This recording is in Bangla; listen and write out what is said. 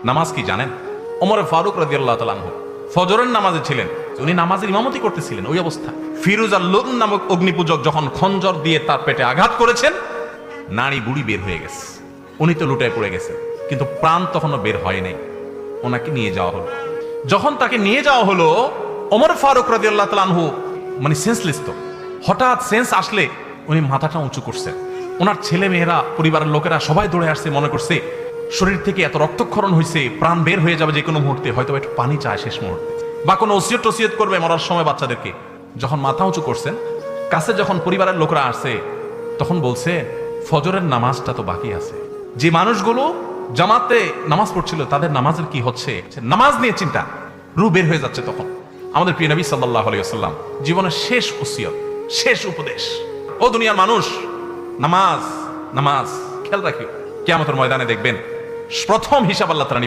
নামাজ কি জানেন? ওমর ফারুক রাদিয়াল্লাহু তাআলা আনহু ফজরের নামাজে ছিলেন, উনি নামাজের ইমামতি করতেছিলেন। ওই অবস্থা ফিরোজ আল-লুন নামক অগ্নিপূজক যখন খঞ্জর দিয়ে তার পেটে আঘাত করেছেন, নাড়ি বুড়ি বের হয়ে গেছে। উনি তো লুটায় পড়ে গেছেন, কিন্তু প্রাণ তখনও বের হয় নাই। ওনাকে নিয়ে যাওয়া হলো। যখন তাকে নিয়ে যাওয়া হলো, ওমর ফারুক রাদিয়াল্লাহু তাআলা আনহু মানে সেন্সলেস। তো হঠাৎ সেন্স আসলে উনি মাথাটা উঁচু করছেন। ওনার ছেলে মেয়েরা, পরিবারের লোকেরা সবাই দৌড়ে আসছে, মনে করছে শরীর থেকে এত রক্তক্ষরণ হয়েছে, প্রাণ বের হয়ে যাবে যে কোনো মুহূর্তে, হয়তো একটু পানি চায় শেষ মুহূর্তে, বা কোনো ওসিয়ত টসিয়ত করবে মরার সময় বাচ্চাদেরকে। যখন মাথা উঁচু করছেন, কাছে যখন পরিবারের লোকরা আসছে, তখন বলছে ফজরের নামাজটা তো বাকি আছে। যে মানুষগুলো জামাতে নামাজ পড়ছিল তাদের নামাজের কি হচ্ছে, নামাজ নিয়ে চিন্তা, রু বের হয়ে যাচ্ছে। তখন আমাদের প্রিয় নবী সাল্লাল্লাহু আলাইহি ওয়াসাল্লাম জীবনের শেষ ওসিয়ত, শেষ উপদেশ, ও দুনিয়ার মানুষ, নামাজ নামাজ খেয়াল রাখিও। কিয়ামতের ময়দানে দেখবেন প্রথম হিসাব আল্লাহ তাআলা